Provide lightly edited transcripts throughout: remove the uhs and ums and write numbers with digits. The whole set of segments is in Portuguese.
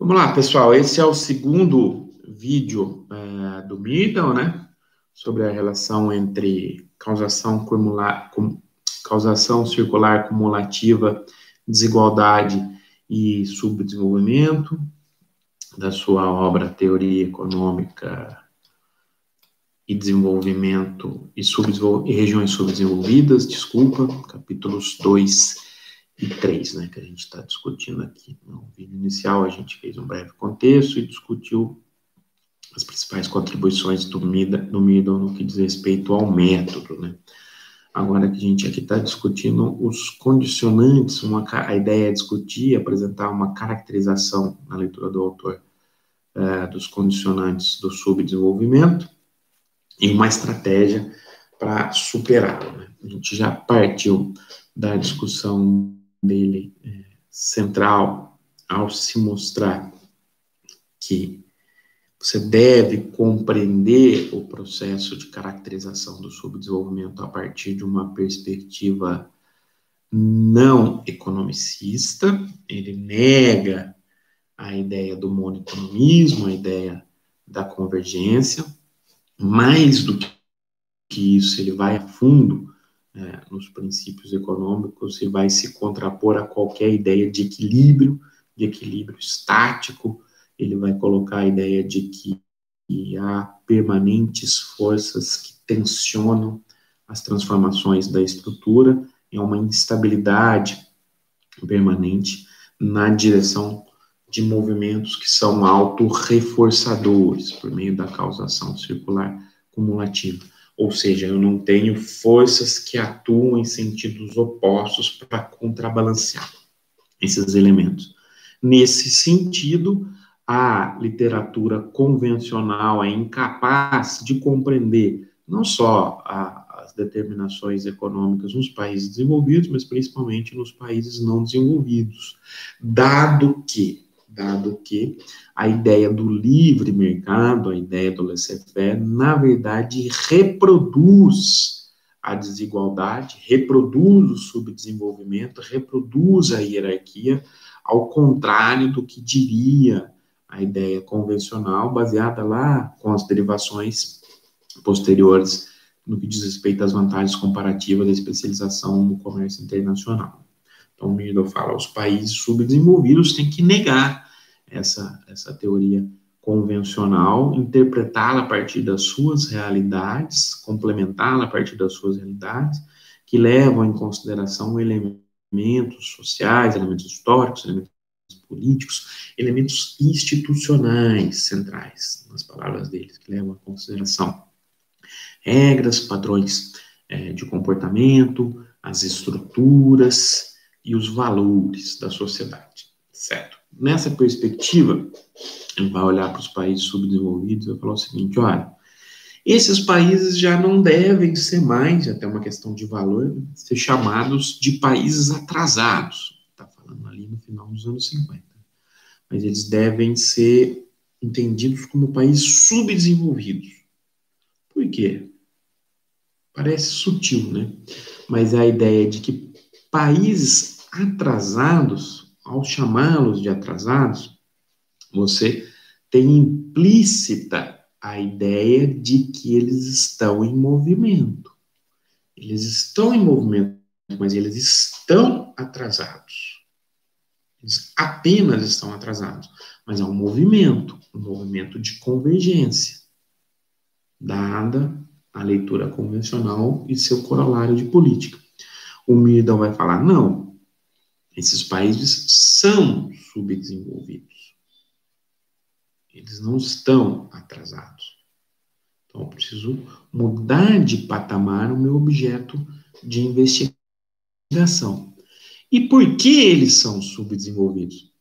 Vamos lá, pessoal. Esse é o segundo vídeo do Middle, né? Sobre a relação entre causação circular cumulativa, desigualdade e subdesenvolvimento, da sua obra Teoria Econômica e Desenvolvimento e Regiões Subdesenvolvidas, capítulos 2 e 3, né, que a gente está discutindo aqui. No vídeo inicial, a gente fez um breve contexto e discutiu as principais contribuições do Middle no que diz respeito ao método, né. Agora que a gente aqui está discutindo os condicionantes, a ideia é discutir, apresentar uma caracterização na leitura do autor dos condicionantes do subdesenvolvimento e uma estratégia para superá-lo, né. A gente já partiu da discussão dele central ao se mostrar que você deve compreender o processo de caracterização do subdesenvolvimento a partir de uma perspectiva não economicista. Ele nega a ideia do monoeconomismo, a ideia da convergência. Mais do que isso, ele vai a fundo nos princípios econômicos e vai se contrapor a qualquer ideia de equilíbrio estático. Ele vai colocar a ideia de que há permanentes forças que tensionam as transformações da estrutura em uma instabilidade permanente na direção de movimentos que são autorreforçadores por meio da causação circular cumulativa. Ou seja, eu não tenho forças que atuam em sentidos opostos para contrabalancear esses elementos. Nesse sentido, a literatura convencional é incapaz de compreender não só as determinações econômicas nos países desenvolvidos, mas principalmente nos países não desenvolvidos, dado que a ideia do livre mercado, a ideia do laissez-faire, na verdade, reproduz a desigualdade, reproduz o subdesenvolvimento, reproduz a hierarquia, ao contrário do que diria a ideia convencional, baseada lá com as derivações posteriores no que diz respeito às vantagens comparativas da especialização no comércio internacional. Então, o Middle fala, os países subdesenvolvidos têm que negar essa teoria convencional, interpretá-la a partir das suas realidades, complementá-la a partir das suas realidades, que levam em consideração elementos sociais, elementos históricos, elementos políticos, elementos institucionais centrais, nas palavras deles, que levam em consideração regras, padrões de comportamento, as estruturas e os valores da sociedade, certo? Nessa perspectiva, ele vai olhar para os países subdesenvolvidos e vai falar o seguinte, olha, esses países já não devem ser mais, até uma questão de valor, ser chamados de países atrasados. Está falando ali no final dos anos 50. Mas eles devem ser entendidos como países subdesenvolvidos. Por quê? Parece sutil, né? Mas é a ideia de que países atrasados, ao chamá-los de atrasados, você tem implícita a ideia de que eles estão em movimento. Eles estão em movimento, mas eles estão atrasados. Eles apenas estão atrasados. Mas é um movimento de convergência, dada a leitura convencional e seu corolário de política. O Middle vai falar, não, esses países são subdesenvolvidos. Eles não estão atrasados. Então, eu preciso mudar de patamar o meu objeto de investigação. E por que eles são subdesenvolvidos?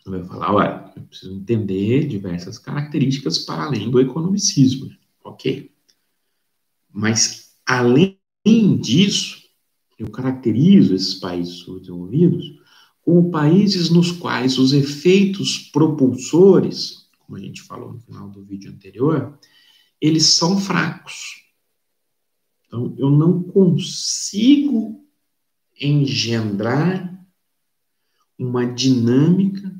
Eu vou falar, olha, eu preciso entender diversas características para além do economicismo. Ok. Mas, além disso, eu caracterizo esses países subdesenvolvidos como países nos quais os efeitos propulsores, como a gente falou no final do vídeo anterior, eles são fracos. Então, eu não consigo engendrar uma dinâmica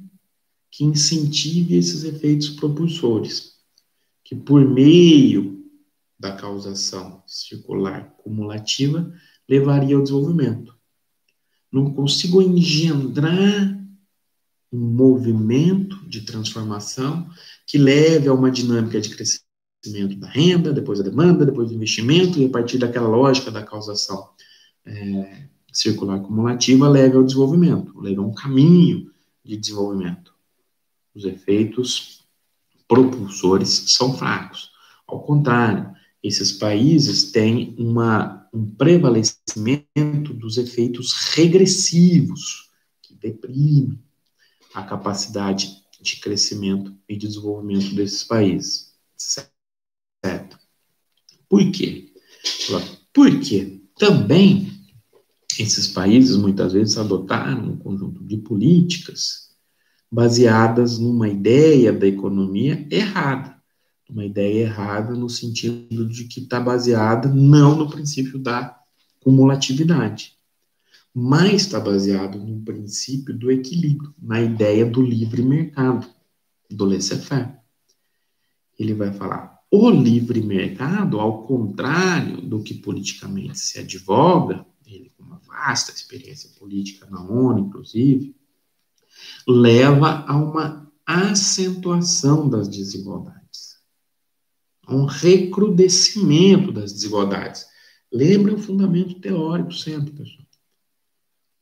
que incentive esses efeitos propulsores, que por meio da causação circular cumulativa levaria ao desenvolvimento. Não consigo engendrar um movimento de transformação que leve a uma dinâmica de crescimento da renda, depois a demanda, depois o investimento, e a partir daquela lógica da causação circular cumulativa leve ao desenvolvimento, leve a um caminho de desenvolvimento. Os efeitos propulsores são fracos. Ao contrário, esses países têm um prevalecimento dos efeitos regressivos, que deprimem a capacidade de crescimento e de desenvolvimento desses países. Certo? Por quê? Porque também esses países muitas vezes adotaram um conjunto de políticas baseadas numa ideia da economia errada. Uma ideia errada no sentido de que está baseada não no princípio da cumulatividade, mas está baseado no princípio do equilíbrio, na ideia do livre mercado, do laissez-faire. Ele vai falar, o livre mercado, ao contrário do que politicamente se advoga, ele com uma vasta experiência política na ONU, inclusive, leva a uma acentuação das desigualdades, a um recrudescimento das desigualdades. Lembre o fundamento teórico sempre, pessoal.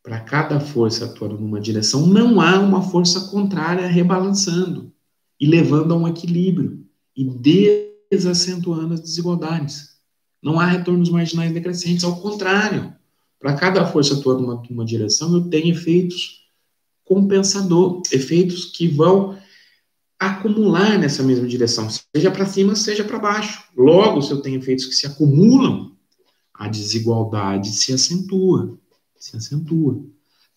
Para cada força atuando numa direção, não há uma força contrária rebalançando e levando a um equilíbrio e desacentuando as desigualdades. Não há retornos marginais decrescentes, ao contrário. Para cada força atuando numa direção, eu tenho efeitos compensadores, efeitos que vão acumular nessa mesma direção, seja para cima, seja para baixo. Logo, se eu tenho efeitos que se acumulam, a desigualdade se acentua.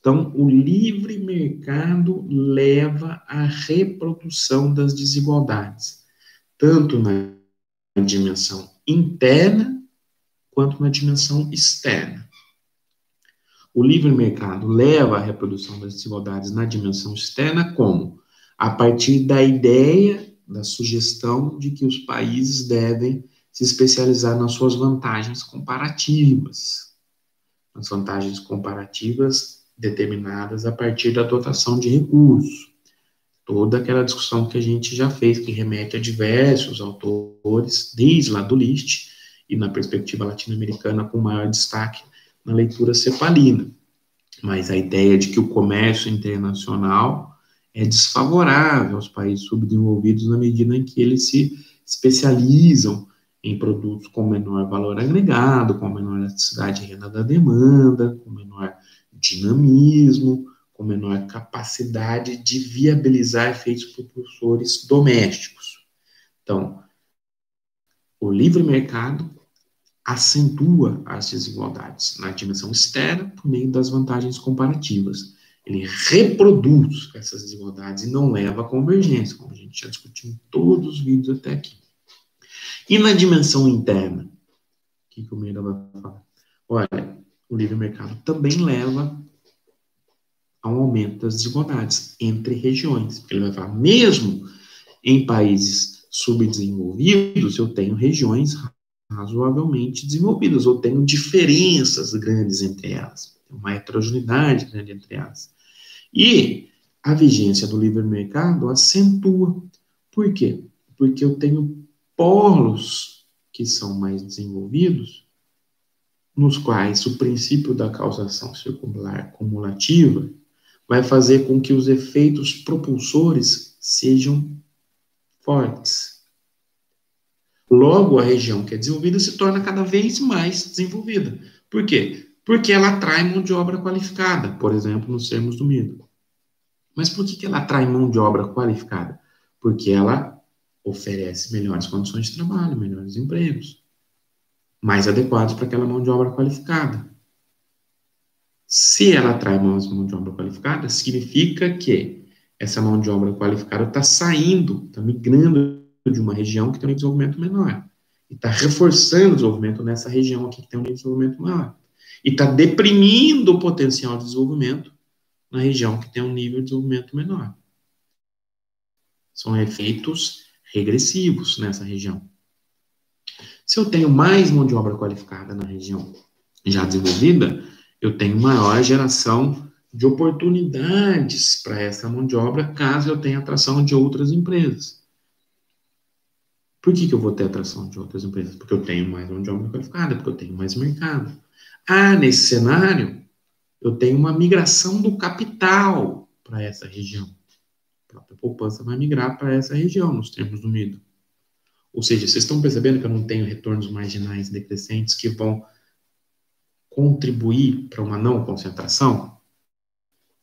Então, o livre mercado leva à reprodução das desigualdades, tanto na dimensão interna quanto na dimensão externa. O livre mercado leva à reprodução das desigualdades na dimensão externa como? A partir da ideia, da sugestão de que os países devem se especializar nas suas vantagens comparativas. As vantagens comparativas determinadas a partir da dotação de recursos. Toda aquela discussão que a gente já fez, que remete a diversos autores, desde lá do List, e na perspectiva latino-americana com maior destaque na leitura cepalina. Mas a ideia de que o comércio internacional é desfavorável aos países subdesenvolvidos na medida em que eles se especializam em produtos com menor valor agregado, com menor elasticidade de renda da demanda, com menor dinamismo, com menor capacidade de viabilizar efeitos propulsores domésticos. Então, o livre mercado acentua as desigualdades na dimensão externa por meio das vantagens comparativas. Ele reproduz essas desigualdades e não leva à convergência, como a gente já discutiu em todos os vídeos até aqui. E na dimensão interna, o que o Meira vai falar? Olha, o livre mercado também leva a um aumento das desigualdades entre regiões. Ele vai falar, mesmo em países subdesenvolvidos, eu tenho regiões razoavelmente desenvolvidas, ou tenho diferenças grandes entre elas, uma heterogeneidade grande entre elas. E a vigência do livre mercado acentua. Por quê? Porque eu tenho polos que são mais desenvolvidos, nos quais o princípio da causação circular cumulativa vai fazer com que os efeitos propulsores sejam fortes. Logo, a região que é desenvolvida se torna cada vez mais desenvolvida. Por quê? Porque ela atrai mão de obra qualificada, por exemplo, nos termos do MIDO. Mas por que ela atrai mão de obra qualificada? Porque ela oferece melhores condições de trabalho, melhores empregos, mais adequados para aquela mão de obra qualificada. Se ela atrai mão de obra qualificada, significa que essa mão de obra qualificada está saindo, está migrando de uma região que tem um desenvolvimento menor, e está reforçando o desenvolvimento nessa região aqui que tem um desenvolvimento maior, e está deprimindo o potencial de desenvolvimento na região que tem um nível de desenvolvimento menor. São efeitos regressivos nessa região. Se eu tenho mais mão de obra qualificada na região já desenvolvida, eu tenho maior geração de oportunidades para essa mão de obra, caso eu tenha atração de outras empresas. Por que eu vou ter atração de outras empresas? Porque eu tenho mais mão de obra qualificada, porque eu tenho mais mercado. Nesse cenário, eu tenho uma migração do capital para essa região. A própria poupança vai migrar para essa região, nos termos do MIDO. Ou seja, vocês estão percebendo que eu não tenho retornos marginais decrescentes que vão contribuir para uma não concentração?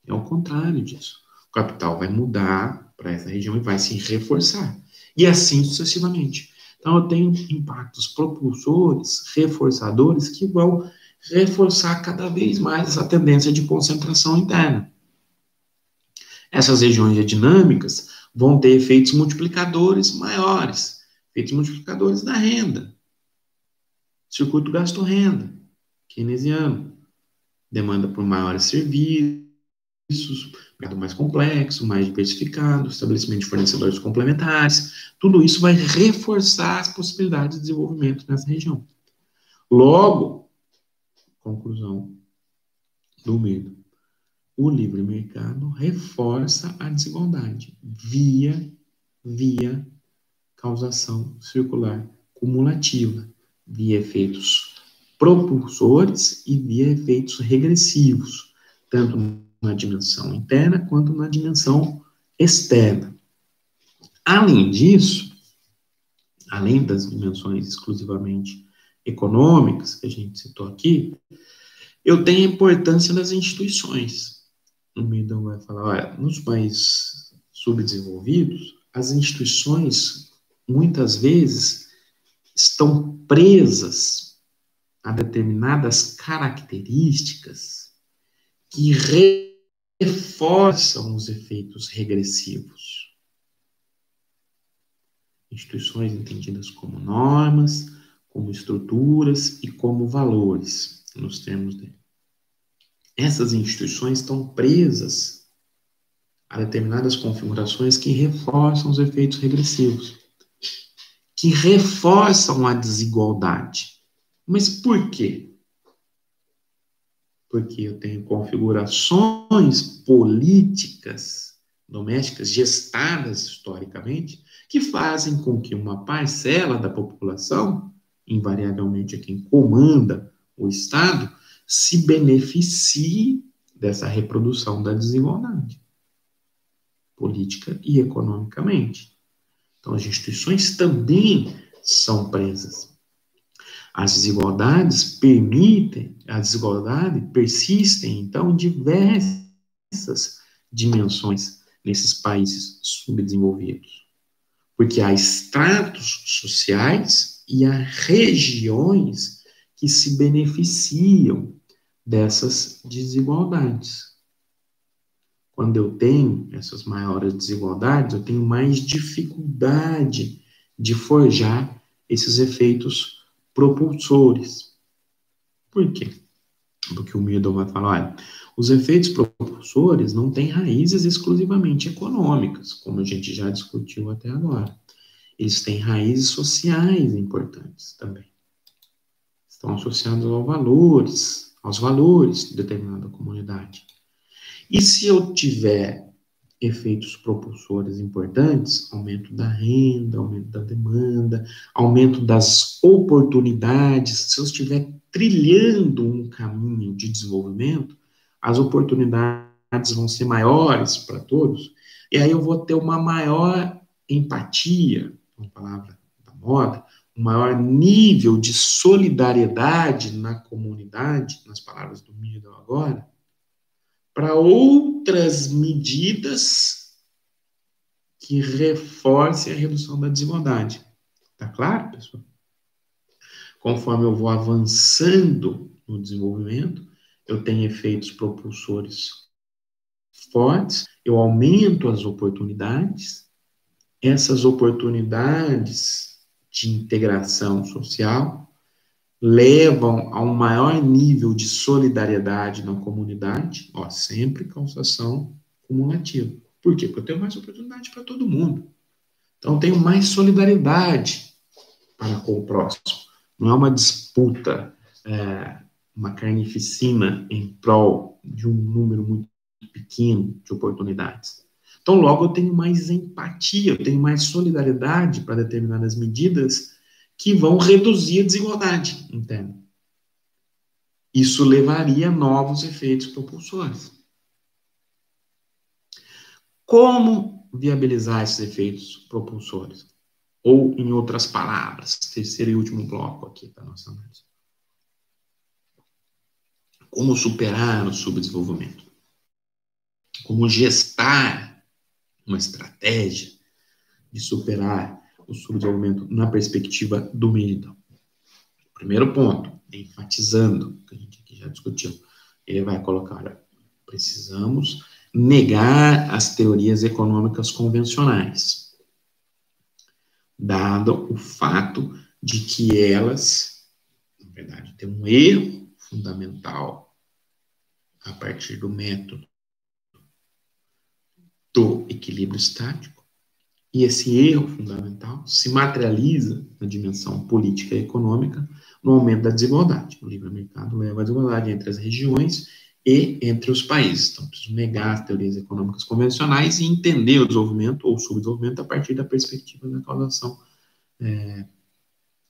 É o contrário disso. O capital vai mudar para essa região e vai se reforçar. E assim sucessivamente. Então, eu tenho impactos propulsores, reforçadores, que vão reforçar cada vez mais essa tendência de concentração interna. Essas regiões dinâmicas vão ter efeitos multiplicadores maiores, efeitos multiplicadores da renda. Circuito gasto-renda, keynesiano, demanda por maiores serviços, mercado mais complexo, mais diversificado, estabelecimento de fornecedores complementares, tudo isso vai reforçar as possibilidades de desenvolvimento nessa região. Logo, conclusão do MIDO, o livre mercado reforça a desigualdade via causação circular cumulativa, via efeitos propulsores e via efeitos regressivos, tanto na dimensão interna quanto na dimensão externa. Além disso, além das dimensões exclusivamente econômicas que a gente citou aqui, eu tenho a importância das instituições. O Middle vai falar, olha, nos países subdesenvolvidos, as instituições, muitas vezes, estão presas a determinadas características que reforçam os efeitos regressivos. Instituições entendidas como normas, como estruturas e como valores, nos termos dele. Essas instituições estão presas a determinadas configurações que reforçam os efeitos regressivos, que reforçam a desigualdade. Mas por quê? Porque eu tenho configurações políticas domésticas gestadas historicamente que fazem com que uma parcela da população, invariavelmente é quem comanda o Estado, se beneficie dessa reprodução da desigualdade política e economicamente. Então, as instituições também são presas. As desigualdades persistem, então, em diversas dimensões nesses países subdesenvolvidos. Porque há estratos sociais e há regiões que se beneficiam dessas desigualdades. Quando eu tenho essas maiores desigualdades, eu tenho mais dificuldade de forjar esses efeitos propulsores. Por quê? Porque o Middle vai falar, olha, os efeitos propulsores não têm raízes exclusivamente econômicas, como a gente já discutiu até agora. Eles têm raízes sociais importantes também. Estão associados aos valores de determinada comunidade. E se eu tiver efeitos propulsores importantes, aumento da renda, aumento da demanda, aumento das oportunidades, se eu estiver trilhando um caminho de desenvolvimento, as oportunidades vão ser maiores para todos, e aí eu vou ter uma maior empatia, uma palavra da moda, um maior nível de solidariedade na comunidade, nas palavras do Middle agora, para outras medidas que reforcem a redução da desigualdade. Tá claro, pessoal? Conforme eu vou avançando no desenvolvimento, eu tenho efeitos propulsores fortes, eu aumento as oportunidades, essas oportunidades de integração social levam a um maior nível de solidariedade na comunidade, sempre causação cumulativa. Por quê? Porque eu tenho mais oportunidade para todo mundo. Então, eu tenho mais solidariedade para com o próximo. Não é uma disputa, uma carnificina em prol de um número muito pequeno de oportunidades. Então, logo, eu tenho mais empatia, eu tenho mais solidariedade para determinadas medidas que vão reduzir a desigualdade interna. Isso levaria a novos efeitos propulsores. Como viabilizar esses efeitos propulsores? Ou, em outras palavras, terceiro e último bloco aqui da nossa análise. Como superar o subdesenvolvimento? Como gestar uma estratégia de superar o subdesenvolvimento na perspectiva do meio. Primeiro ponto, enfatizando, que a gente aqui já discutiu, ele vai colocar, olha, precisamos negar as teorias econômicas convencionais, dado o fato de que elas, na verdade, têm um erro fundamental a partir do método do equilíbrio estático, e esse erro fundamental se materializa na dimensão política e econômica no aumento da desigualdade. O livre mercado leva à desigualdade entre as regiões e entre os países. Então, preciso negar as teorias econômicas convencionais e entender o desenvolvimento ou subdesenvolvimento a partir da perspectiva da causação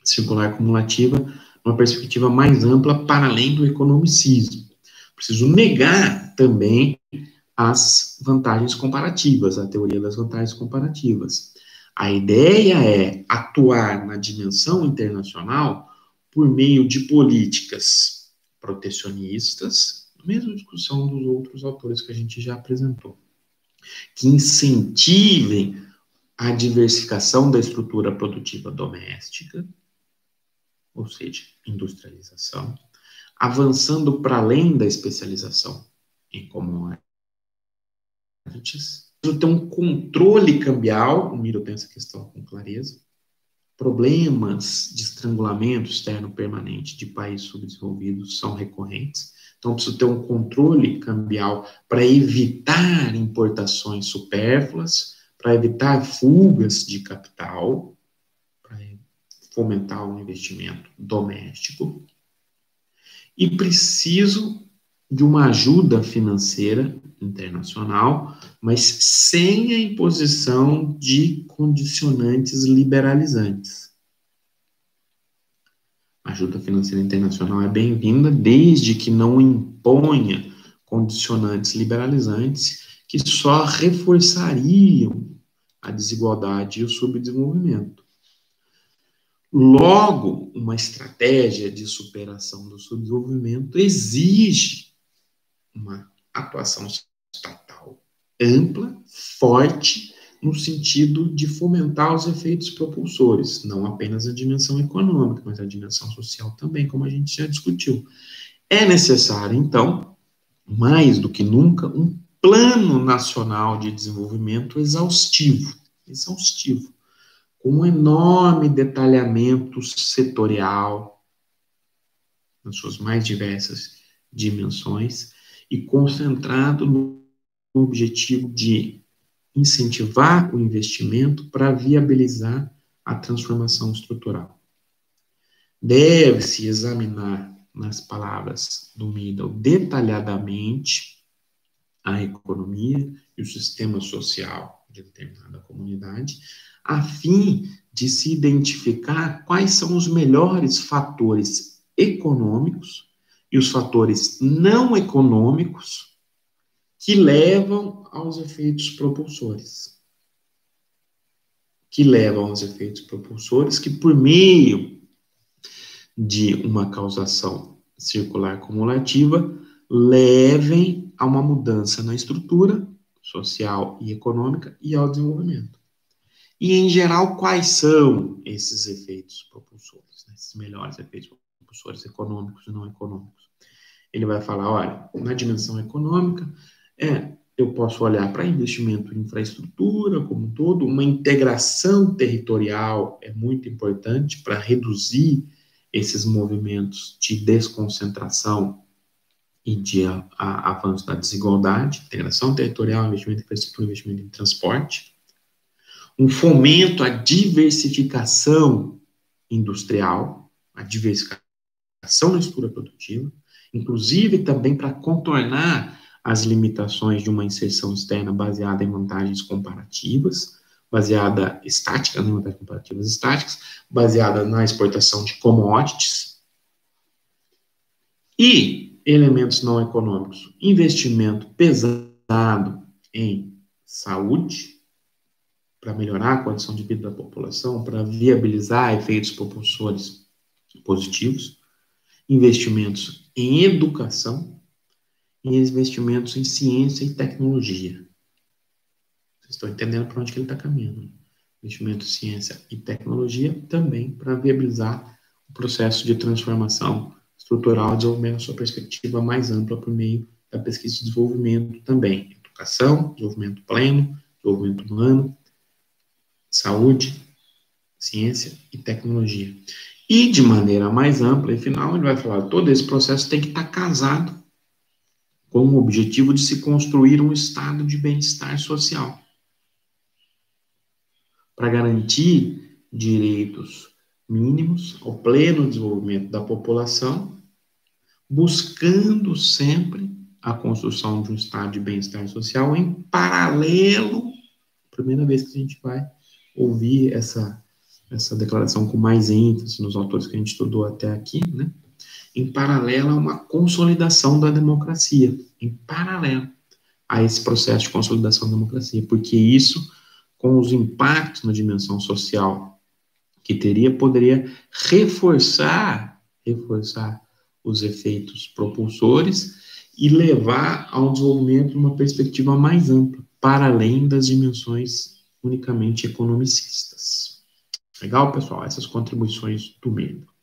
circular cumulativa, uma perspectiva mais ampla para além do economicismo. Preciso negar também as vantagens comparativas, a teoria das vantagens comparativas. A ideia é atuar na dimensão internacional por meio de políticas protecionistas, a mesma discussão dos outros autores que a gente já apresentou, que incentivem a diversificação da estrutura produtiva doméstica, ou seja, industrialização, avançando para além da especialização em commodities. Preciso ter um controle cambial, o Miro tem essa questão com clareza, problemas de estrangulamento externo permanente de países subdesenvolvidos são recorrentes, então preciso ter um controle cambial para evitar importações supérfluas, para evitar fugas de capital, para fomentar o investimento doméstico, e preciso de uma ajuda financeira internacional, mas sem a imposição de condicionantes liberalizantes. A ajuda financeira internacional é bem-vinda desde que não imponha condicionantes liberalizantes que só reforçariam a desigualdade e o subdesenvolvimento. Logo, uma estratégia de superação do subdesenvolvimento exige uma atuação estatal ampla, forte, no sentido de fomentar os efeitos propulsores, não apenas a dimensão econômica, mas a dimensão social também, como a gente já discutiu. É necessário, então, mais do que nunca, um plano nacional de desenvolvimento exaustivo, com um enorme detalhamento setorial, nas suas mais diversas dimensões, e concentrado no objetivo de incentivar o investimento para viabilizar a transformação estrutural. Deve-se examinar, nas palavras do Middle, detalhadamente a economia e o sistema social de determinada comunidade, a fim de se identificar quais são os melhores fatores econômicos e os fatores não econômicos que levam aos efeitos propulsores. Que por meio de uma causação circular cumulativa, levem a uma mudança na estrutura social e econômica e ao desenvolvimento. E, em geral, quais são esses efeitos propulsores, né? Esses melhores efeitos propulsores econômicos e não econômicos? Ele vai falar, olha, na dimensão econômica, eu posso olhar para investimento em infraestrutura como um todo, uma integração territorial é muito importante para reduzir esses movimentos de desconcentração e de avanço da desigualdade, integração territorial, investimento em infraestrutura, investimento em transporte. um fomento à diversificação industrial, a diversificação na estrutura produtiva, inclusive também para contornar as limitações de uma inserção externa baseada em vantagens comparativas, baseada estática, em vantagens comparativas estáticas, baseada na exportação de commodities, e elementos não econômicos, investimento pesado em saúde, para melhorar a condição de vida da população, para viabilizar efeitos propulsores positivos, investimentos em educação e investimentos em ciência e tecnologia. Vocês estão entendendo para onde que ele está caminhando. Investimento em ciência e tecnologia também para viabilizar o processo de transformação estrutural e desenvolvimento sua perspectiva mais ampla por meio da pesquisa e desenvolvimento também. Educação, desenvolvimento pleno, desenvolvimento humano, saúde, ciência e tecnologia. E, de maneira mais ampla e final, ele vai falar que todo esse processo tem que estar casado com o objetivo de se construir um estado de bem-estar social, para garantir direitos mínimos ao pleno desenvolvimento da população, buscando sempre a construção de um estado de bem-estar social em paralelo. Primeira vez que a gente vai ouvir essa declaração com mais ênfase nos autores que a gente estudou até aqui, né? Em paralelo a uma consolidação da democracia, em paralelo a esse processo de consolidação da democracia, porque isso, com os impactos na dimensão social que teria, poderia reforçar os efeitos propulsores e levar ao desenvolvimento de uma perspectiva mais ampla, para além das dimensões unicamente economicistas. Legal, pessoal? Essas contribuições do membro.